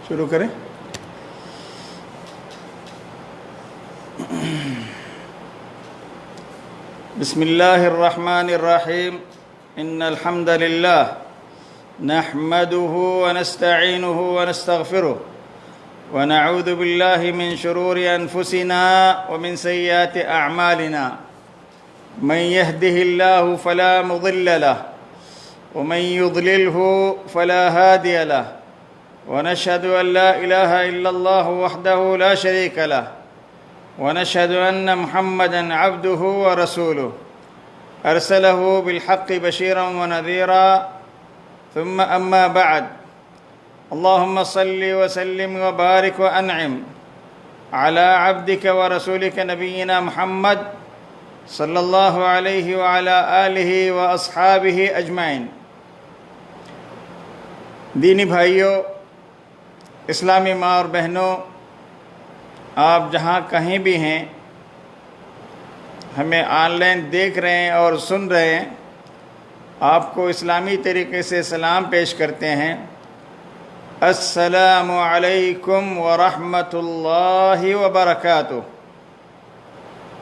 شروع کریں. بسم اللہ الرحمن الرحیم. ان الحمد للہ نحمده ونستعینه ونستغفره ونعوذ باللہ من شرور انفسنا ومن سیئات اعمالنا. من يهده الله فلا مضل له ومن يضلله فلا هادي له ونشهد أن لا إله إلا الله وحده لا شريك له ونشهد أن محمدًا عبده ورسوله أرسله بالحق بشيرا ونذيرا. ثم أما بعد، اللهم صل وسلم وبارك وأنعم على عبدك ورسولك نبينا محمد صلی اللہ علیہ وعلى آلہ واصحابہ اجمعین. دینی بھائیوں، اسلامی ماں اور بہنوں، آپ جہاں کہیں بھی ہیں، ہمیں آن لائن دیکھ رہے ہیں اور سن رہے ہیں، آپ کو اسلامی طریقے سے سلام پیش کرتے ہیں. السلام علیکم ورحمۃ اللہ وبرکاتہ.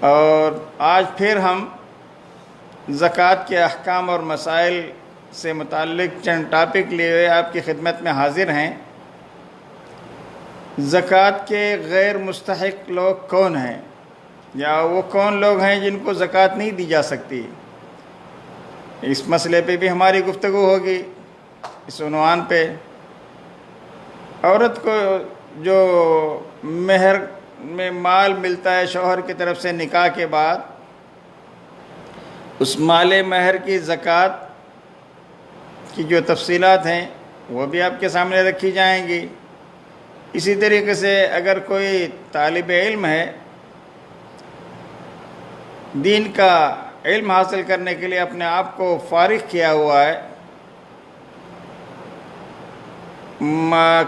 اور آج پھر ہم زکوٰۃ کے احکام اور مسائل سے متعلق چند ٹاپک لیے ہوئے آپ کی خدمت میں حاضر ہیں. زکوٰۃ کے غیر مستحق لوگ کون ہیں، یا وہ کون لوگ ہیں جن کو زکوٰۃ نہیں دی جا سکتی؟ اس مسئلے پہ بھی ہماری گفتگو ہوگی اس عنوان پہ. عورت کو جو مہر میں مال ملتا ہے شوہر کی طرف سے نکاح کے بعد، اس مال مہر کی زکوٰۃ کی جو تفصیلات ہیں وہ بھی آپ کے سامنے رکھی جائیں گی. اسی طریقے سے اگر کوئی طالب علم ہے، دین کا علم حاصل کرنے کے لیے اپنے آپ کو فارغ کیا ہوا ہے،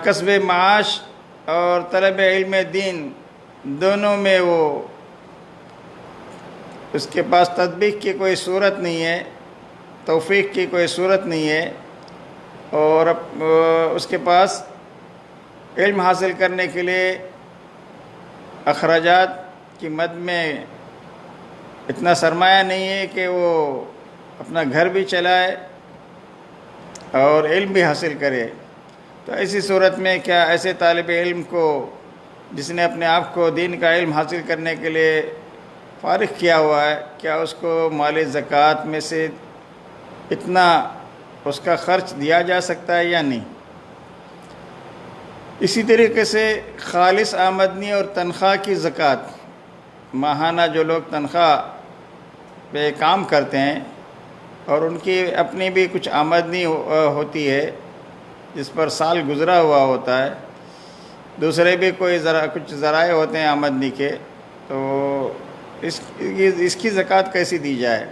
کسب معاش اور طلب علم دین دونوں میں وہ اس کے پاس تطبیق کی کوئی صورت نہیں ہے، توفیق کی کوئی صورت نہیں ہے، اور اس کے پاس علم حاصل کرنے کے لیے اخراجات کی مد میں اتنا سرمایہ نہیں ہے کہ وہ اپنا گھر بھی چلائے اور علم بھی حاصل کرے. تو ایسی صورت میں کیا ایسے طالب علم کو جس نے اپنے آپ کو دین کا علم حاصل کرنے کے لیے فارغ کیا ہوا ہے، کیا اس کو مال زکوٰۃ میں سے اتنا اس کا خرچ دیا جا سکتا ہے یا نہیں؟ اسی طریقے سے خالص آمدنی اور تنخواہ کی زکوٰۃ، ماہانہ جو لوگ تنخواہ پہ کام کرتے ہیں اور ان کی اپنی بھی کچھ آمدنی ہوتی ہے جس پر سال گزرا ہوا ہوتا ہے، دوسرے بھی کوئی کچھ ذرائع ہوتے ہیں آمدنی کے، تو اس کی زکوٰۃ کیسی دی جائے؟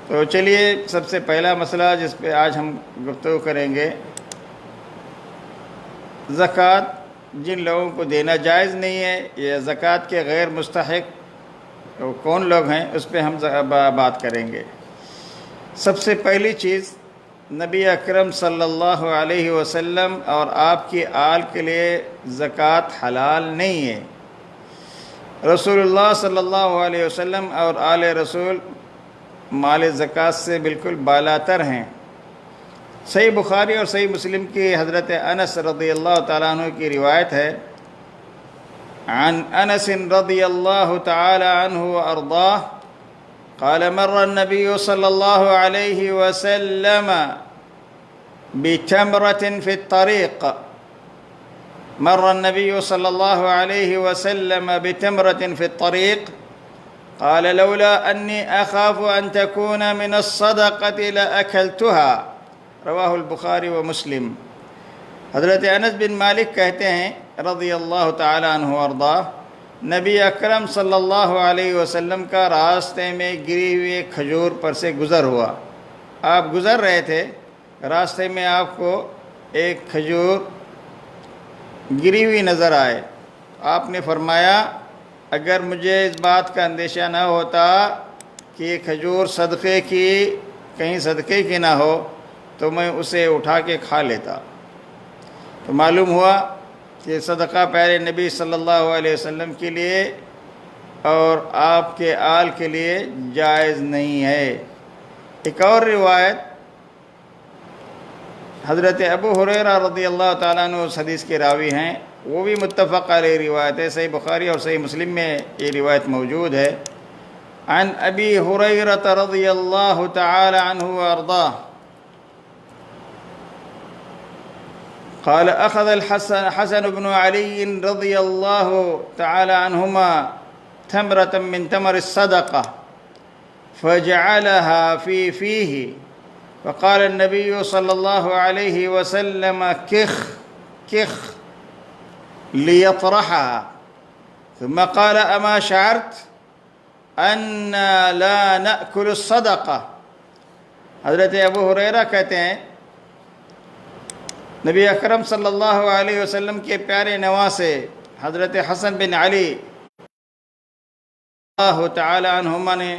تو چلیے سب سے پہلا مسئلہ جس پہ آج ہم گفتگو کریں گے، زکوٰۃ جن لوگوں کو دینا جائز نہیں ہے یا زکوٰۃ کے غیر مستحق وہ کون لوگ ہیں، اس پہ ہم بات کریں گے. سب سے پہلی چیز، نبی اکرم صلی اللہ علیہ وسلم اور آپ کی آل کے لیے زکوٰۃ حلال نہیں ہے. رسول اللہ صلی اللہ علیہ وسلم اور آل رسول مال زکوٰۃ سے بالکل بالاتر ہیں. صحیح بخاری اور صحیح مسلم کی حضرت انس رضی اللہ تعالیٰ عنہ کی روایت ہے. عن انس رضی اللہ تعالی عنہ وارضاہ قال مر النبي صلى الله عليه وسلم بتمرة في الطريق مر النبي صلى الله عليه وسلم بتمرة في الطريق قال لولا أني أخاف أن تكون من الصدقة لأكلتها. رواہ البخاری و مسلم. حضرت انس بن مالک کہتے ہیں رضی اللہ تعالی عنہ وارضاہ، نبی اکرم صلی اللہ علیہ وسلم کا راستے میں گری ہوئی ایک کھجور پر سے گزر ہوا. آپ گزر رہے تھے، راستے میں آپ کو ایک کھجور گری ہوئی نظر آئے. آپ نے فرمایا اگر مجھے اس بات کا اندیشہ نہ ہوتا کہ یہ کھجور صدقے کی کہیں صدقے کی نہ ہو تو میں اسے اٹھا کے کھا لیتا. تو معلوم ہوا کہ صدقہ پیارے نبی صلی اللہ علیہ وسلم کے لیے اور آپ کے آل کے لیے جائز نہیں ہے۔ ایک اور روایت حضرت ابو ہریرہ رضی اللہ تعالیٰ عنہ اس حدیث کے راوی ہیں، وہ بھی متفق علیہ روایت ہے، صحیح بخاری اور صحیح مسلم میں یہ روایت موجود ہے۔ عن ابی ہریرہ رضی اللہ تعالی عنہ وارضاہ قال اخذ حسن بن علی رضی اللہ تعالی عنہما تمرة من تمر الصدقة فجعلها في فيه فقال النبي صلى الله عليه وسلم كخ كخ ليطرحها ثم قال أما شعرت أنا لا نأكل الصدقة۔ حضرت ابو ہریرہ کہتے ہیں نبی اکرم صلی اللہ علیہ وسلم کے پیارے نواسے حضرت حسن بن علی اللہ تعالی عنہما نے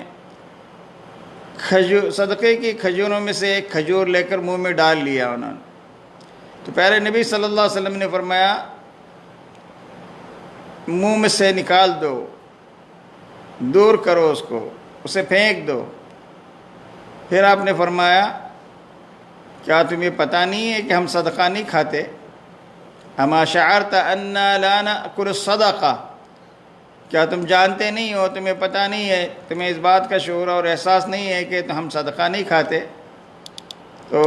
صدقے کی کھجوروں میں سے ایک کھجور لے کر منہ میں ڈال لیا انہوں نے، تو پیارے نبی صلی اللہ علیہ وسلم نے فرمایا منہ میں سے نکال دو، دور کرو اس کو، اسے پھینک دو۔ پھر آپ نے فرمایا کیا تمہیں پتہ نہیں ہے کہ ہم صدقہ نہیں کھاتے؟ اما شعرت انا لا نأکل الصدقہ، کیا تم جانتے نہیں ہو، تمہیں پتہ نہیں ہے، تمہیں اس بات کا شعور اور احساس نہیں ہے کہ ہم صدقہ نہیں کھاتے؟ تو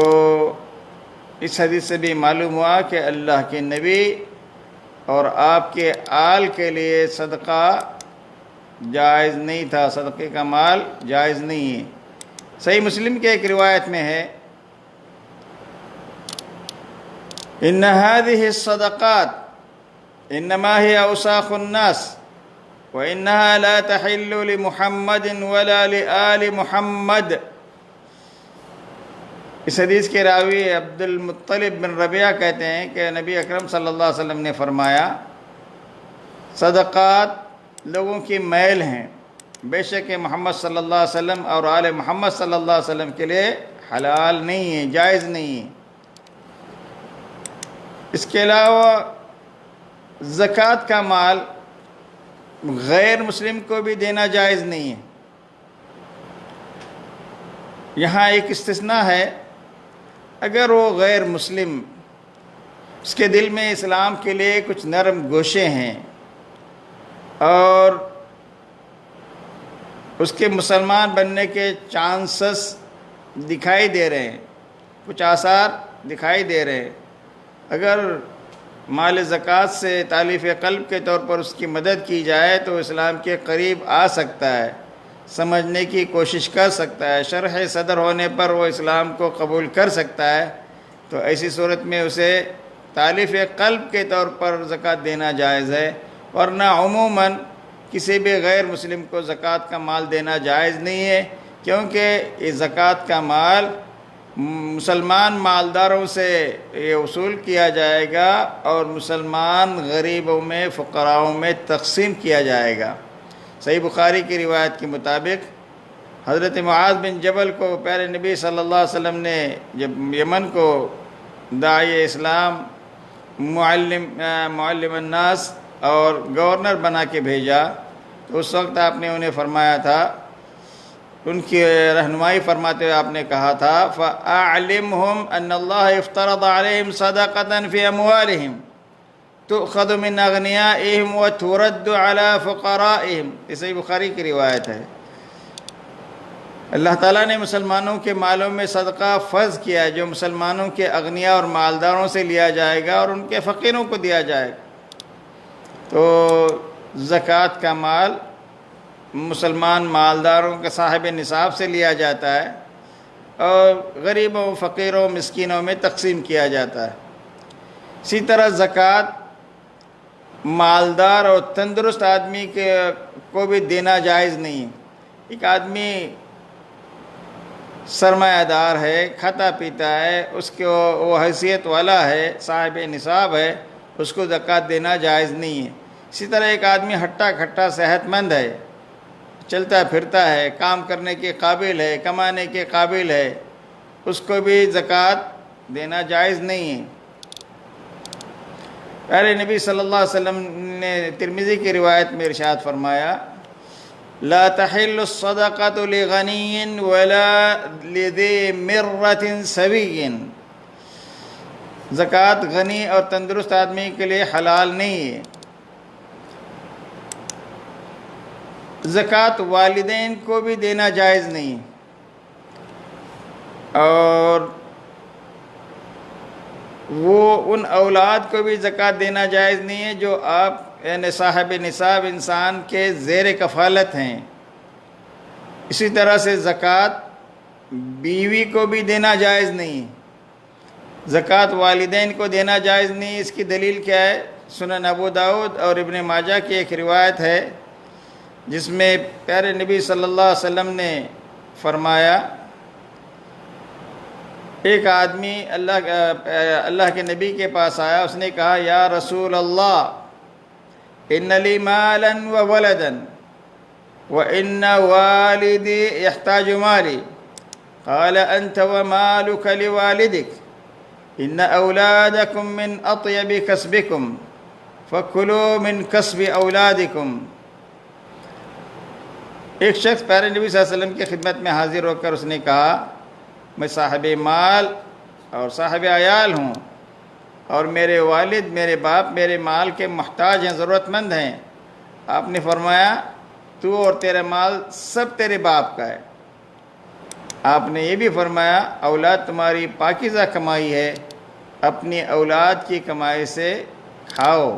اس حدیث سے بھی معلوم ہوا کہ اللہ کے نبی اور آپ کے آل کے لیے صدقہ جائز نہیں تھا، صدقے کا مال جائز نہیں ہے۔ صحیح مسلم کے ایک روایت میں ہے ان هذه الصدقات انما هي اوساخ الناس وانها لا تحل لمحمد ولا لآل محمد۔ اس حدیث کے راوی عبد المطلب بن ربیعہ کہتے ہیں کہ نبی اکرم صلی اللہ علیہ وسلم نے فرمایا صدقات لوگوں کی میل ہیں، بے شک محمد صلی اللہ علیہ وسلم اور آل محمد صلی اللہ علیہ وسلم کے لیے حلال نہیں ہے، جائز نہیں ہے۔ اس کے علاوہ زکوٰۃ کا مال غیر مسلم کو بھی دینا جائز نہیں ہے۔ یہاں ایک استثناء ہے، اگر وہ غیر مسلم اس کے دل میں اسلام کے لیے کچھ نرم گوشے ہیں اور اس کے مسلمان بننے کے چانسز دکھائی دے رہے ہیں، کچھ آثار دکھائی دے رہے ہیں، اگر مال زکوٰۃ سے تالیف قلب کے طور پر اس کی مدد کی جائے تو اسلام کے قریب آ سکتا ہے، سمجھنے کی کوشش کر سکتا ہے، شرح صدر ہونے پر وہ اسلام کو قبول کر سکتا ہے، تو ایسی صورت میں اسے تالیف قلب کے طور پر زکوٰۃ دینا جائز ہے، ورنہ عموماً کسی بھی غیر مسلم کو زکوٰۃ کا مال دینا جائز نہیں ہے، کیونکہ یہ زکوٰۃ کا مال مسلمان مالداروں سے یہ وصول کیا جائے گا اور مسلمان غریبوں میں فقراؤں میں تقسیم کیا جائے گا۔ صحیح بخاری کی روایت کے مطابق حضرت معاذ بن جبل کو پیارے نبی صلی اللہ علیہ وسلم نے جب یمن کو داعی اسلام، معلم الناس اور گورنر بنا کے بھیجا تو اس وقت آپ نے انہیں فرمایا تھا، ان کی رہنمائی فرماتے ہوئے آپ نے کہا تھا فَأَعْلِمْهُمْ أَنَّ اللَّهَ افْتَرَضَ عَلَيْهِمْ صَدَقَةً فِي أَمْوَالِهِمْ تُؤْخَذُ مِنْ أَغْنِيَائِهِمْ وَتُرَدُّ عَلَى فُقَرَائِهِمْ۔ یہ صحیح بخاری کی روایت ہے۔ اللہ تعالیٰ نے مسلمانوں کے مالوں میں صدقہ فرض کیا ہے جو مسلمانوں کے اغنیاء اور مالداروں سے لیا جائے گا اور ان کے فقیروں کو دیا جائے گا۔ تو زکوٰۃ کا مال مسلمان مالداروں کے صاحب نصاب سے لیا جاتا ہے اور غریبوں، فقیروں، مسکینوں میں تقسیم کیا جاتا ہے۔ اسی طرح زکوٰۃ مالدار اور تندرست آدمی کو بھی دینا جائز نہیں ہے۔ ایک آدمی سرمایہ دار ہے، کھاتا پیتا ہے، اس کو وہ حیثیت والا ہے، صاحب نصاب ہے، اس کو زکوٰۃ دینا جائز نہیں ہے۔ اسی طرح ایک آدمی ہٹا کھٹا صحت مند ہے، چلتا پھرتا ہے، کام کرنے کے قابل ہے، کمانے کے قابل ہے، اس کو بھی زکوٰۃ دینا جائز نہیں ہے۔ پیارے نبی صلی اللہ علیہ وسلم نے ترمذی کی روایت میں ارشاد فرمایا، لا تحل الصدقۃ لغنی ولا لذی مرۃ سوی، زکوٰۃ غنی اور تندرست آدمی کے لیے حلال نہیں ہے۔ زکوٰۃ والدین کو بھی دینا جائز نہیں، اور وہ ان اولاد کو بھی زکوٰۃ دینا جائز نہیں ہے جو آپ یعنی صاحب نصاب انسان کے زیر کفالت ہیں۔ اسی طرح سے زکوٰۃ بیوی کو بھی دینا جائز نہیں، زکوٰۃ والدین کو دینا جائز نہیں۔ اس کی دلیل کیا ہے؟ سنن ابو داؤد اور ابن ماجہ کی ایک روایت ہے جس میں پیارے نبی صلی اللہ علیہ وسلم نے فرمایا، ایک آدمی اللہ کے نبی کے پاس آیا، اس نے کہا، یا رسول اللہ ان لی مالا و ولدا وان والدی یحتاج مالی، قال انت ومالک لوالدک ان اولادکم من اطیب کسبکم فکلوا من کسب اولادکم۔ ایک شخص پیارے نبی صلی اللہ علیہ وسلم کی خدمت میں حاضر ہو کر اس نے کہا، میں صاحب مال اور صاحب عیال ہوں، اور میرے والد میرے باپ میرے مال کے محتاج ہیں، ضرورت مند ہیں۔ آپ نے فرمایا، تو اور تیرا مال سب تیرے باپ کا ہے۔ آپ نے یہ بھی فرمایا، اولاد تمہاری پاکیزہ کمائی ہے، اپنی اولاد کی کمائی سے کھاؤ۔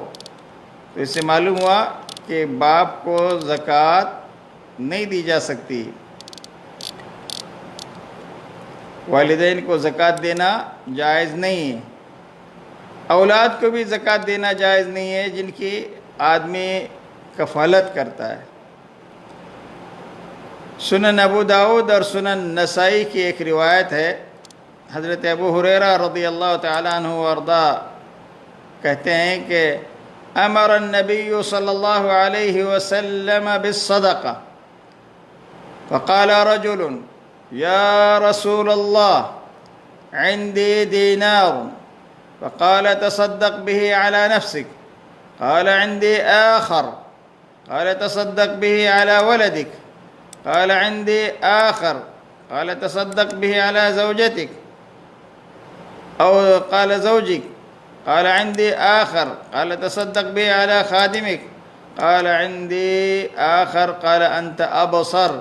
تو اس سے معلوم ہوا کہ باپ کو زکوٰۃ نہیں دی جا سکتی، والدین کو زکوٰۃ دینا جائز نہیں ہے۔ اولاد کو بھی زکوٰۃ دینا جائز نہیں ہے جن کی آدمی کفالت کرتا ہے۔ سنن ابو داؤد اور سنن نسائی کی ایک روایت ہے، حضرت ابو ہریرہ رضی اللہ تعالیٰ عنہ وارضا کہتے ہیں کہ امر النبی صلی اللہ علیہ وسلم بالصدقہ فقال رجل یا رسول اللہ عندي دينار فقال تصدق به على نفسك، قال عندي آخر، قال تصدق به على ولدك، قال عندي آخر، قال تصدق به على زوجتك أو قال زوجك، قال عندي آخر، قال تصدق به على خادمك، قال عندي آخر، قال أنت أبصر۔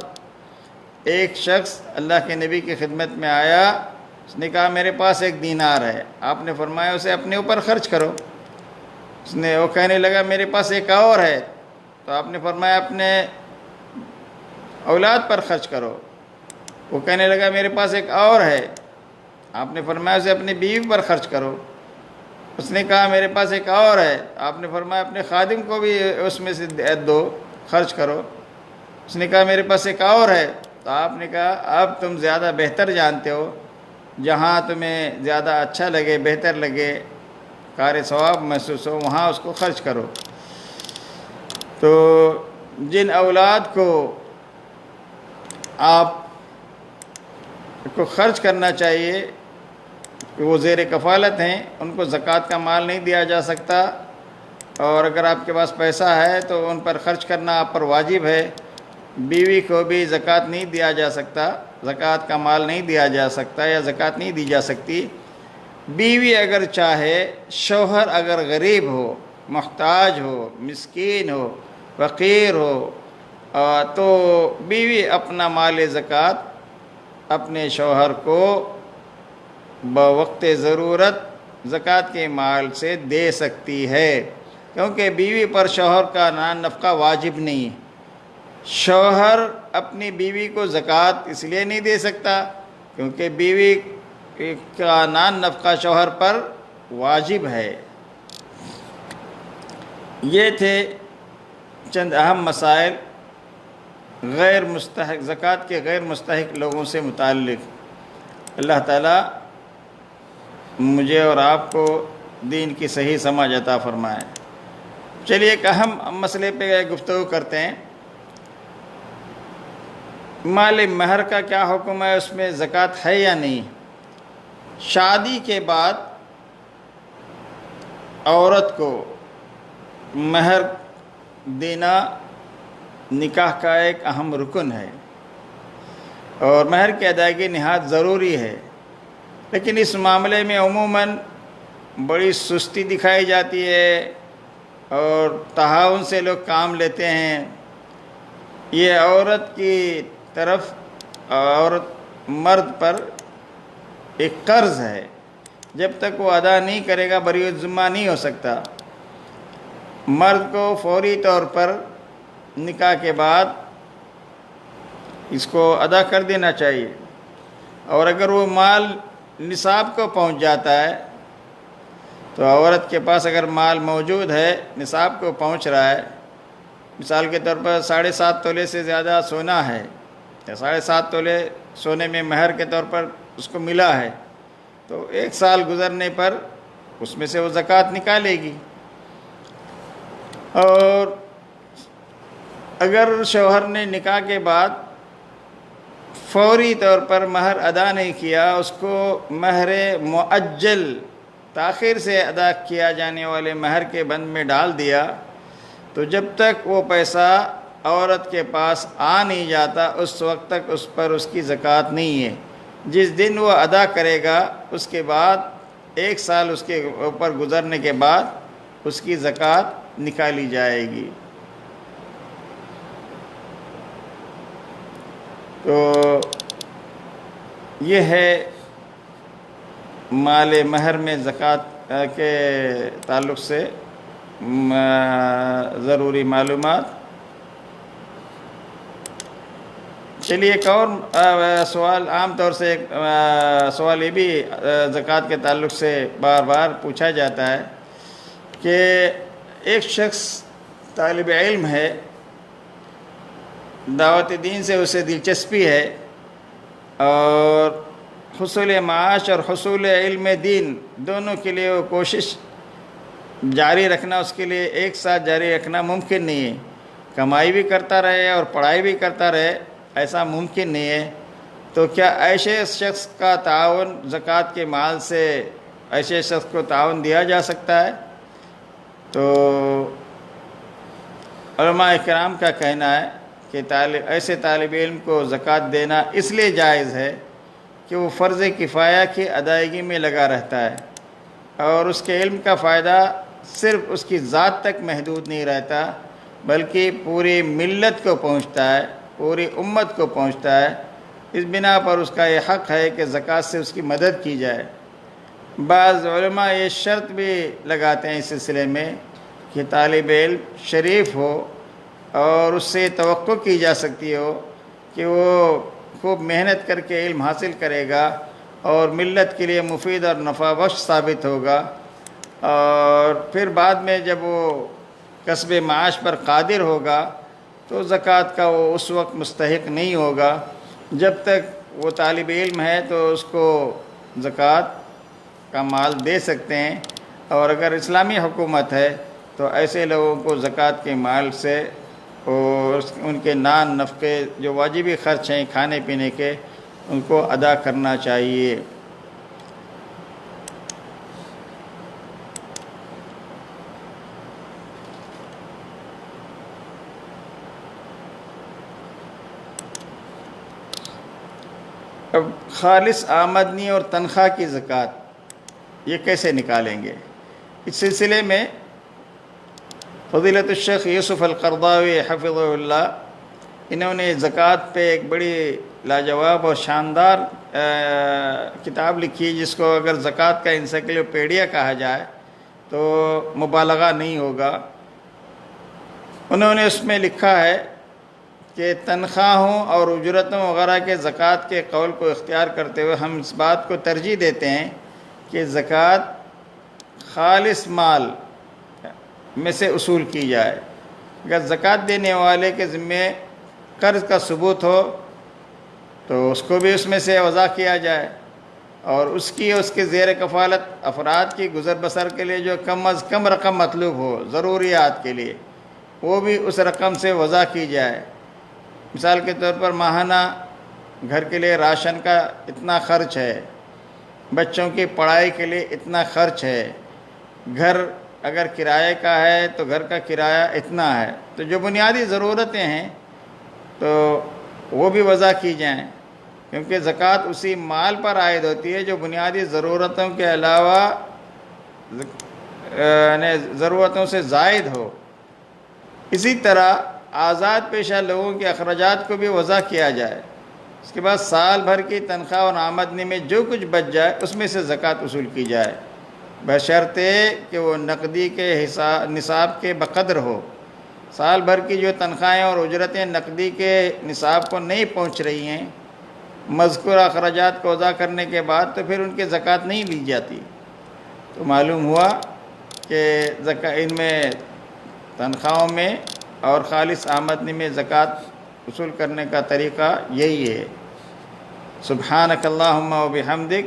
ایک شخص اللہ کے نبی کی خدمت میں آیا، اس نے کہا میرے پاس ایک دینار ہے۔ آپ نے فرمایا اسے اپنے اوپر خرچ کرو۔ وہ کہنے لگا میرے پاس ایک اور ہے، تو آپ نے فرمایا اپنے اولاد پر خرچ کرو۔ وہ کہنے لگا میرے پاس ایک اور ہے، آپ نے فرمایا اسے اپنی بیوی پر خرچ کرو۔ اس نے کہا میرے پاس ایک اور ہے، آپ نے فرمایا اپنے خادم کو بھی اس میں سے دو، خرچ کرو۔ اس نے کہا میرے پاس ایک اور ہے، تو آپ نے کہا اب تم زیادہ بہتر جانتے ہو، جہاں تمہیں زیادہ اچھا لگے، بہتر لگے، کار ثواب محسوس ہو، وہاں اس کو خرچ کرو۔ تو جن اولاد کو آپ کو خرچ کرنا چاہیے کہ وہ زیر کفالت ہیں، ان کو زکوٰۃ کا مال نہیں دیا جا سکتا، اور اگر آپ کے پاس پیسہ ہے تو ان پر خرچ کرنا آپ پر واجب ہے۔ بیوی کو بھی زکوٰۃ نہیں دیا جا سکتا، زکوٰۃ کا مال نہیں دیا جا سکتا یا زکوٰۃ نہیں دی جا سکتی۔ بیوی اگر چاہے، شوہر اگر غریب ہو، محتاج ہو، مسکین ہو، فقیر ہو، تو بیوی اپنا مال زکوٰۃ اپنے شوہر کو بوقت ضرورت زکوٰۃ کے مال سے دے سکتی ہے، کیونکہ بیوی پر شوہر کا نان نفقہ واجب نہیں ہے۔ شوہر اپنی بیوی کو زکوٰۃ اس لیے نہیں دے سکتا کیونکہ بیوی کا نان نفقہ شوہر پر واجب ہے۔ یہ تھے چند اہم مسائل غیر مستحق زکوٰۃ کے غیر مستحق لوگوں سے متعلق۔ اللہ تعالیٰ مجھے اور آپ کو دین کی صحیح سمجھ عطا فرمائے۔ چلیے ایک اہم مسئلے پہ گفتگو کرتے ہیں۔ مال مہر کا کیا حکم ہے، اس میں زکوٰۃ ہے یا نہیں؟ شادی کے بعد عورت کو مہر دینا نکاح کا ایک اہم رکن ہے اور مہر کی ادائیگی نہایت ضروری ہے، لیکن اس معاملے میں عموماً بڑی سستی دکھائی جاتی ہے اور تہاون سے لوگ کام لیتے ہیں۔ یہ عورت کی طرف عورت مرد پر ایک قرض ہے، جب تک وہ ادا نہیں کرے گا بری الذمہ نہیں ہو سکتا۔ مرد کو فوری طور پر نکاح کے بعد اس کو ادا کر دینا چاہیے، اور اگر وہ مال نصاب کو پہنچ جاتا ہے تو عورت کے پاس اگر مال موجود ہے، نصاب کو پہنچ رہا ہے، مثال کے طور پر 7.5 تولے سے زیادہ سونا ہے یا 7.5 تولے سونے میں مہر کے طور پر اس کو ملا ہے، تو 1 سال گزرنے پر اس میں سے وہ زکوٰۃ نکالے گی۔ اور اگر شوہر نے نکاح کے بعد فوری طور پر مہر ادا نہیں کیا، اس کو مہر مؤجل تاخیر سے ادا کیا جانے والے مہر کے بند میں ڈال دیا، تو جب تک وہ پیسہ عورت کے پاس آ نہیں جاتا اس وقت تک اس پر اس کی زکوٰۃ نہیں ہے۔ جس دن وہ ادا کرے گا اس کے بعد 1 سال اس کے اوپر گزرنے کے بعد اس کی زکوٰۃ نکالی جائے گی۔ تو یہ ہے مال مہر میں زکوٰۃ کے تعلق سے ضروری معلومات۔ چلیے ایک اور سوال، عام طور سے ایک سوال یہ بھی زکوٰۃ کے تعلق سے بار بار پوچھا جاتا ہے کہ ایک شخص طالب علم ہے، دعوت دین سے اسے دلچسپی ہے اور حصول معاش اور حصول علم دین دونوں کے لیے وہ کوشش جاری رکھنا اس کے لیے ایک ساتھ جاری رکھنا ممکن نہیں ہے۔ کمائی بھی کرتا رہے اور پڑھائی بھی کرتا رہے، ایسا ممکن نہیں ہے۔ تو کیا ایسے شخص کا تعاون زکوٰۃ کے مال سے ایسے شخص کو تعاون دیا جا سکتا ہے؟ تو علماء کرام کا کہنا ہے کہ ایسے طالب علم کو زکوٰۃ دینا اس لیے جائز ہے کہ وہ فرض کفایہ کی ادائیگی میں لگا رہتا ہے اور اس کے علم کا فائدہ صرف اس کی ذات تک محدود نہیں رہتا بلکہ پوری ملت کو پہنچتا ہے، پوری امت کو پہنچتا ہے۔ اس بنا پر اس کا یہ حق ہے کہ زکوٰۃ سے اس کی مدد کی جائے۔ بعض علماء یہ شرط بھی لگاتے ہیں اس سلسلے میں کہ طالب علم شریف ہو اور اس سے توقع کی جا سکتی ہو کہ وہ خوب محنت کر کے علم حاصل کرے گا اور ملت کے لیے مفید اور نفع بخش ثابت ہوگا، اور پھر بعد میں جب وہ کسب معاش پر قادر ہوگا تو زکوٰۃ کا وہ اس وقت مستحق نہیں ہوگا۔ جب تک وہ طالب علم ہے تو اس کو زکوٰۃ کا مال دے سکتے ہیں، اور اگر اسلامی حکومت ہے تو ایسے لوگوں کو زکوٰۃ کے مال سے اور ان کے نان نفقے جو واجبی خرچ ہیں کھانے پینے کے ان کو ادا کرنا چاہیے۔ اب خالص آمدنی اور تنخواہ کی زکوٰۃ یہ کیسے نکالیں گے؟ اس سلسلے میں فضیلت الشیخ یوسف القرضاوی حفظہ اللہ انہوں نے زکوٰۃ پہ ایک بڑی لاجواب اور شاندار کتاب لکھی جس کو اگر زکوٰۃ کا انسائکلوپیڈیا کہا جائے تو مبالغہ نہیں ہوگا۔ انہوں نے اس میں لکھا ہے کہ تنخواہوں اور اجرتوں وغیرہ کے زکوٰۃ کے قول کو اختیار کرتے ہوئے ہم اس بات کو ترجیح دیتے ہیں کہ زکوٰۃ خالص مال میں سے اصول کی جائے۔ اگر زکوٰۃ دینے والے کے ذمے قرض کا ثبوت ہو تو اس کو بھی اس میں سے وضع کیا جائے، اور اس کے زیر کفالت افراد کی گزر بسر کے لیے جو کم از کم رقم مطلوب ہو ضروریات کے لیے وہ بھی اس رقم سے وضع کی جائے۔ مثال کے طور پر ماہانہ گھر کے لیے راشن کا اتنا خرچ ہے، بچوں کی پڑھائی کے لیے اتنا خرچ ہے، گھر اگر کرائے کا ہے تو گھر کا کرایہ اتنا ہے، تو جو بنیادی ضرورتیں ہیں تو وہ بھی وضع کی جائیں، کیونکہ زکوٰۃ اسی مال پر عائد ہوتی ہے جو بنیادی ضرورتوں کے علاوہ ضرورتوں سے زائد ہو۔ اسی طرح آزاد پیشہ لوگوں کے اخراجات کو بھی وضع کیا جائے۔ اس کے بعد سال بھر کی تنخواہ اور آمدنی میں جو کچھ بچ جائے اس میں سے زکوٰۃ وصول کی جائے، بشرطے کہ وہ نقدی کے نصاب کے بقدر ہو۔ سال بھر کی جو تنخواہیں اور اجرتیں نقدی کے نصاب کو نہیں پہنچ رہی ہیں، مذکورہ اخراجات کو ادا کرنے کے بعد، تو پھر ان کی زکوٰۃ نہیں لی جاتی۔ تو معلوم ہوا کہ ان میں تنخواہوں میں اور خالص آمدنی میں زکوٰۃ وصول کرنے کا طریقہ یہی ہے۔ سبحانک اللہم و بحمدک،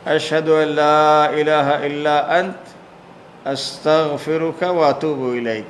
اشہد ان لا الہ الا انت، استغفرک و اتوب الیک۔